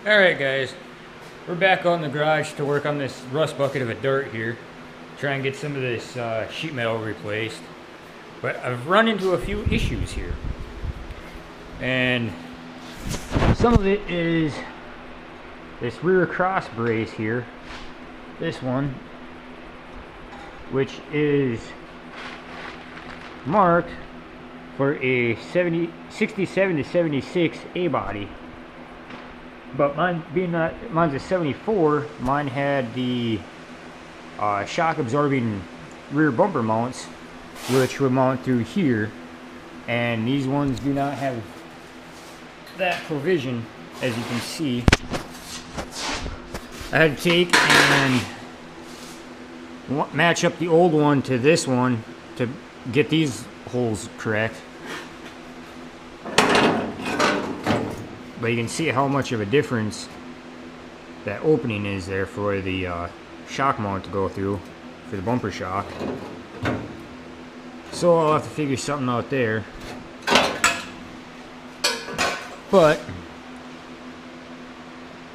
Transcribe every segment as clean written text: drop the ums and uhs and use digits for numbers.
Alright guys, we're back out in the garage to work on this rust bucket of a dirt here. Try and get some of this sheet metal replaced. But I've run into a few issues here. And some of it is this rear cross brace here. This one, which is marked for a 67 to 76 A-body. But mine's a 74. Mine had the shock absorbing rear bumper mounts, which would mount through here, and these ones do not have that provision, as you can see. I had to take and match up the old one to this one to get these holes correct. But you can see how much of a difference that opening is there for the shock mount to go through for the bumper shock. So I'll have to figure something out there. But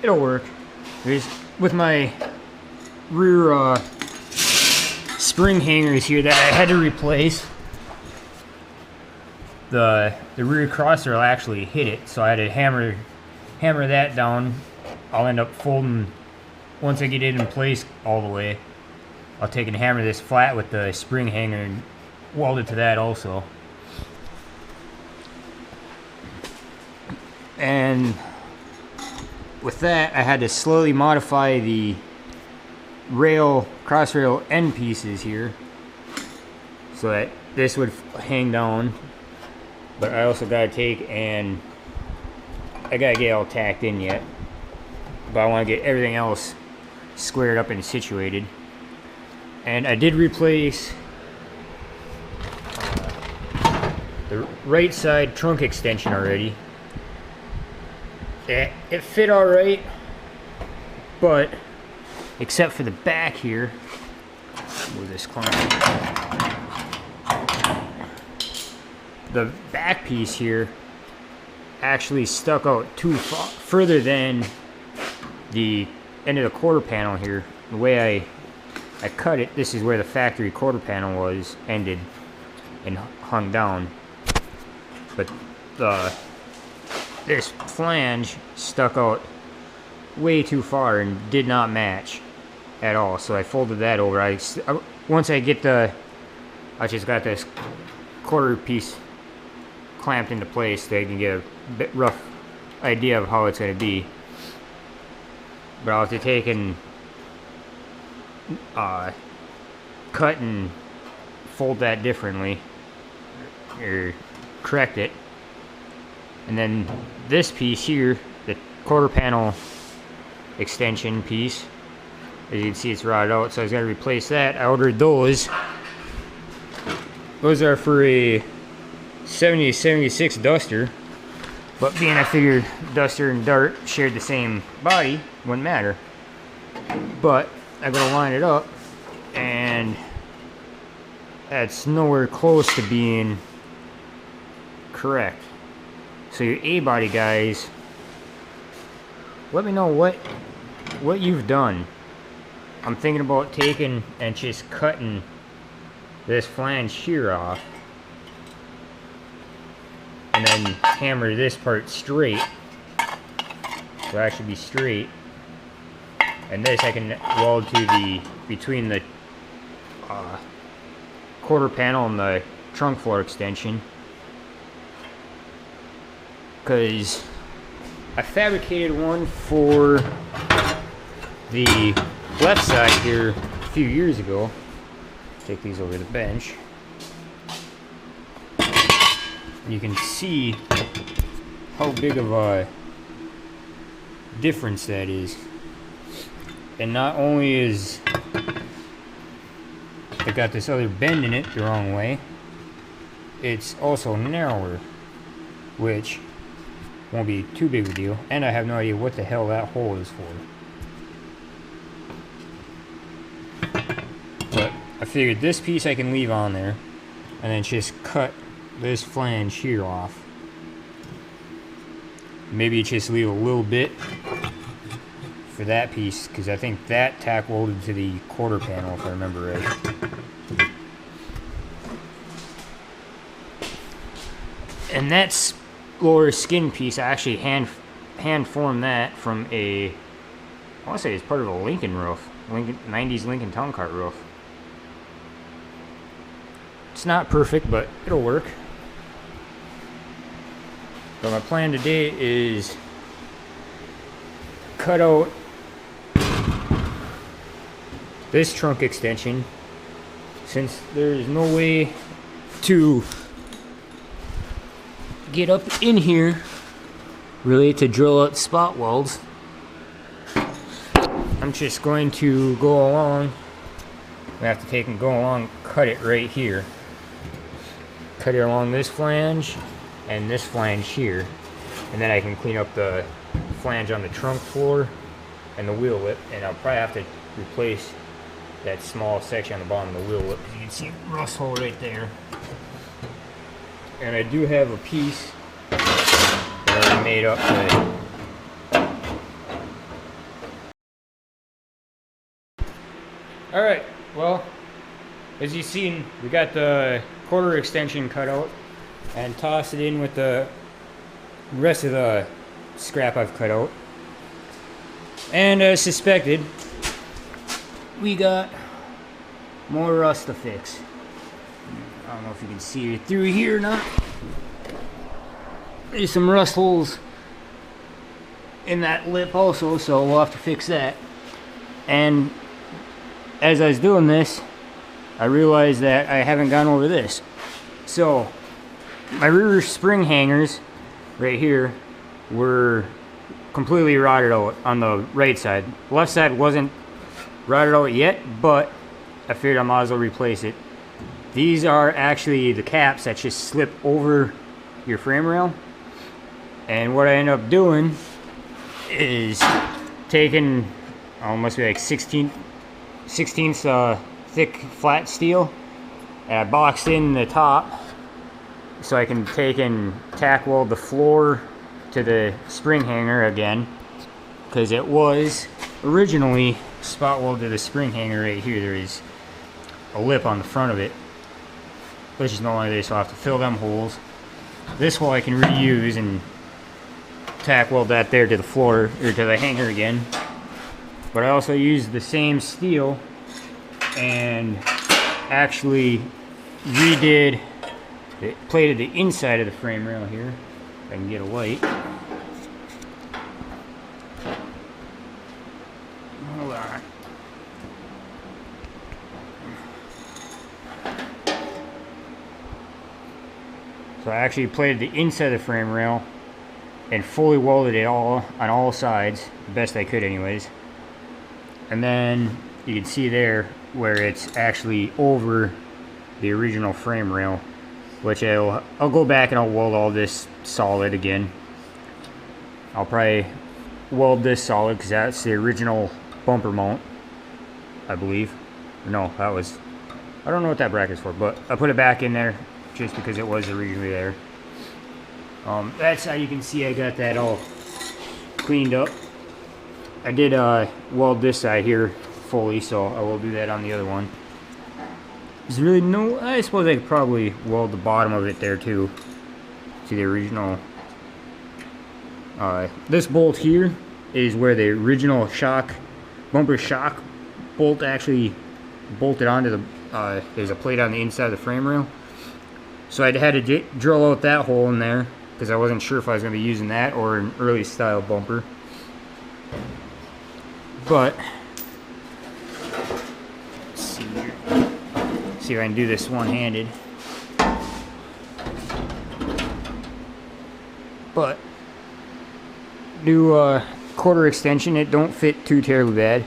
it'll work. With my rear spring hangers here that I had to replace, the rear cross rail actually hit it, so I had to hammer that down. I'll end up folding, once I get it in place all the way, I'll take and hammer this flat with the spring hanger and weld it to that also. And with that, I had to slowly modify the cross rail end pieces here so that this would hang down. But I also gotta take and I gotta get it all tacked in yet. But I want to get everything else squared up and situated. And I did replace the right side trunk extension already. It fit alright, but except for the back here, move this corner. The back piece here actually stuck out too far, further than the end of the quarter panel here. The way I cut it, this is where the factory quarter panel was ended and hung down. But this flange stuck out way too far and did not match at all. So I folded that over. Once I get I just got this quarter piece clamped into place so I can get a bit rough idea of how it's going to be. But I'll have to take and cut and fold that differently, or correct it. And then this piece here, the quarter panel extension piece, as you can see, it's rotted out, so I was going to replace that. I ordered those. Those are for a 70-76 Duster, but being I figured Duster and Dart shared the same body, wouldn't matter. But I gotta line it up, and that's nowhere close to being correct. So your A-body guys, let me know what you've done. I'm thinking about taking and just cutting this flange here off, and then hammer this part straight, so that should be straight. And this I can weld to between the quarter panel and the trunk floor extension, because I fabricated one for the left side here a few years ago. Take these over the bench. You can see how big of a difference that is. And not only is it got this other bend in it the wrong way, it's also narrower, which won't be too big of a deal. And I have no idea what the hell that hole is for. But I figured this piece I can leave on there, and then just cut this flange here off. Maybe just leave a little bit for that piece, because I think that tack welded to the quarter panel, if I remember right. And that's lower skin piece. I actually hand formed that from I want to say it's part of a Lincoln roof, 90s Lincoln Town Cart roof. It's not perfect, but it'll work. But my plan today is cut out this trunk extension, since there's no way to get up in here really to drill out spot welds. I'm just going to go along. I have to take and go along, cut it right here. Cut it along this flange and this flange here, and then I can clean up the flange on the trunk floor and the wheel lip, and I'll probably have to replace that small section on the bottom of the wheel lip, because you can see a rust hole right there. And I do have a piece that I made up to. Alright, well, as you've seen, we got the quarter extension cut out and tossed it in with the rest of the scrap I've cut out. And as suspected, we got more rust to fix. I don't know if you can see it through here or not. There's some rust holes in that lip also, so we'll have to fix that. And as I was doing this, I realized that I haven't gone over this. So my rear spring hangers right here were completely rotted out on the right side. Left side wasn't rotted out yet, but I figured I might as well replace it. These are actually the caps that just slip over your frame rail. And what I end up doing is taking, must be like 16th thick flat steel, and I boxed in the top so I can take and tack weld the floor to the spring hanger again, because it was originally spot welded to the spring hanger right here. There is a lip on the front of it, which is no longer there, so I'll have to fill them holes. This hole I can reuse and tack weld that there to the floor, or to the hanger again. But I also used the same steel and actually plated the inside of the frame rail here. If I can get a light. Hold on. So I actually plated the inside of the frame rail and fully welded it all on all sides, the best I could anyways. And then you can see there where it's actually over the original frame rail, which I'll go back and I'll weld all this solid again. I'll probably weld this solid because that's the original bumper mount, I believe. No, that was, I don't know what that bracket's for, but I put it back in there just because it was originally there. That's how you can see I got that all cleaned up. I did weld this side here fully, so I will do that on the other one. There's really no, I suppose I could probably weld the bottom of it there too, to the original. This bolt here is where the original bumper shock bolt actually bolted onto the, there's a plate on the inside of the frame rail. So I had to drill out that hole in there, because I wasn't sure if I was going to be using that or an early style bumper. But let's see here. See if I can do this one-handed. But do quarter extension, it don't fit too terribly bad.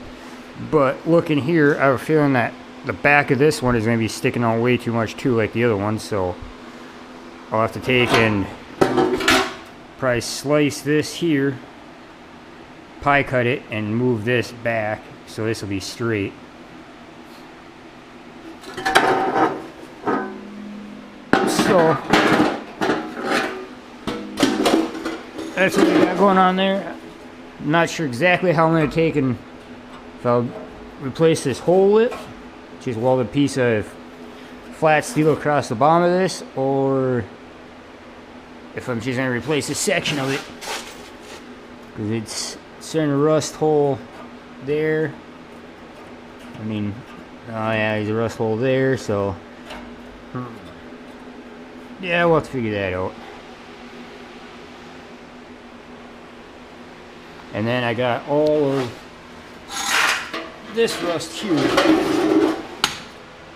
But looking here, I have a feeling that the back of this one is going to be sticking on way too much too, like the other one. So I'll have to take and probably slice this here, pie cut it, and move this back so this will be straight. So that's what we got going on there. not sure exactly how I'm going to take and if I'll replace this whole lip, just weld a piece of flat steel across the bottom of this, or if I'm just going to replace a section of it, because it's starting to rust hole there. I mean, oh yeah, there's a rust hole there, so yeah, we'll have to figure that out. And then I got all of this rust here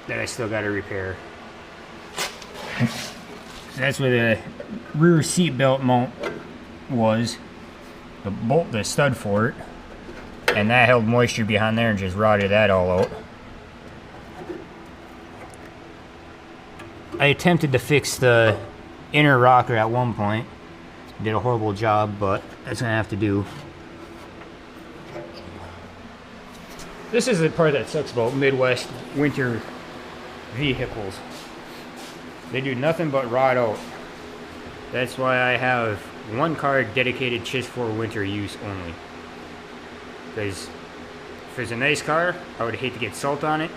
that I still got to repair. That's where the rear seat belt mount was, the stud for it, and that held moisture behind there and just rotted that all out. I attempted to fix the inner rocker at one point. Did a horrible job, but that's gonna have to do. This is the part that sucks about Midwest winter vehicles. They do nothing but rot out. That's why I have one car dedicated just for winter use only. Because if it's a nice car, I would hate to get salt on it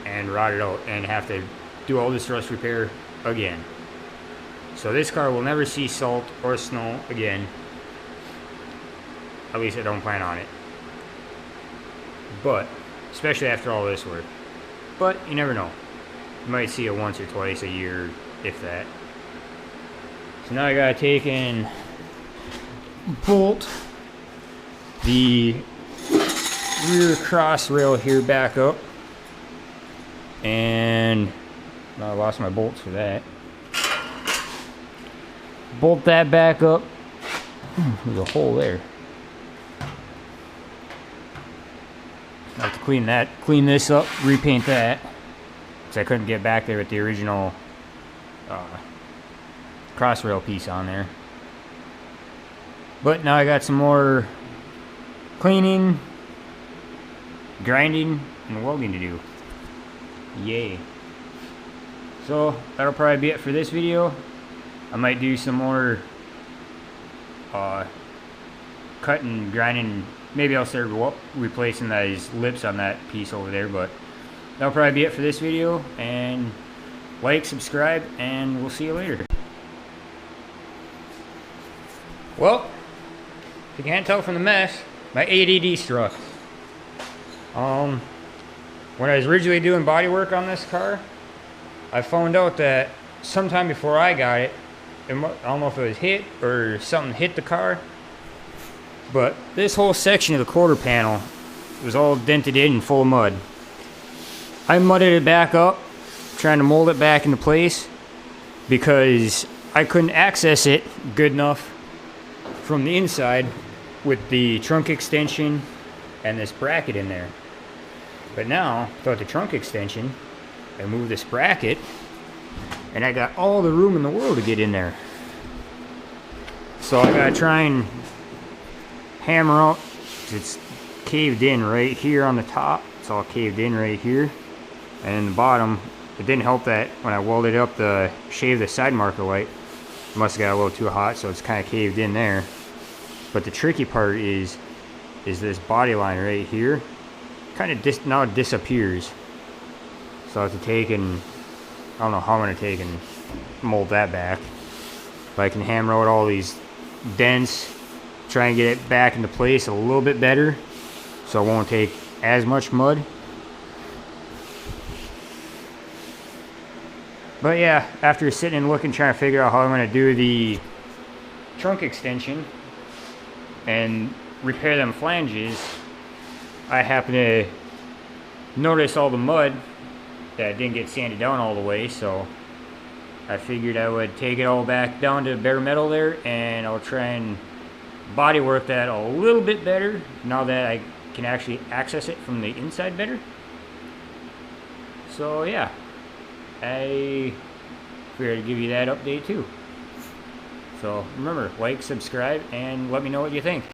and rot it out and have to do all this rust repair again. So this car will never see salt or snow again. At least I don't plan on it. But, especially after all this work. But, you never know. You might see it once or twice a year, if that. So now I gotta take and bolt the rear cross rail here back up. And I lost my bolts for that. Bolt that back up. There's a hole there. I have to clean this up, repaint that, because I couldn't get back there with the original cross rail piece on there. But now I got some more cleaning, grinding, and welding to do. Yay. So that'll probably be it for this video. I might do some more cutting, grinding. Maybe I'll start replacing those lips on that piece over there, but that'll probably be it for this video. And like, subscribe, and we'll see you later. Well, if you can't tell from the mess, my ADD struck. When I was originally doing body work on this car, I found out that sometime before I got it, I don't know if it was hit or something hit the car, but this whole section of the quarter panel was all dented in and full of mud. I mudded it back up, trying to mold it back into place, because I couldn't access it good enough from the inside with the trunk extension and this bracket in there. But now, without the trunk extension, I moved this bracket, and I got all the room in the world to get in there. So I gotta try and hammer out. It's caved in right here on the top. It's all caved in right here. And in the bottom, it didn't help that when I welded up the shave the side marker light, it must have got a little too hot, so it's kind of caved in there. But the tricky part is this body line right here. Kind of now it disappears. So I have to take and, I don't know how I'm going to take and mold that back. But I can hammer out all these dents, try and get it back into place a little bit better, so it won't take as much mud. But yeah, after sitting and looking, trying to figure out how I'm going to do the trunk extension and repair them flanges, I happen to notice all the mud that didn't get sanded down all the way, so I figured I would take it all back down to bare metal there, and I'll try and body work that a little bit better now that I can actually access it from the inside better. So yeah, I figured I'd give you that update too. So remember, like, subscribe, and let me know what you think.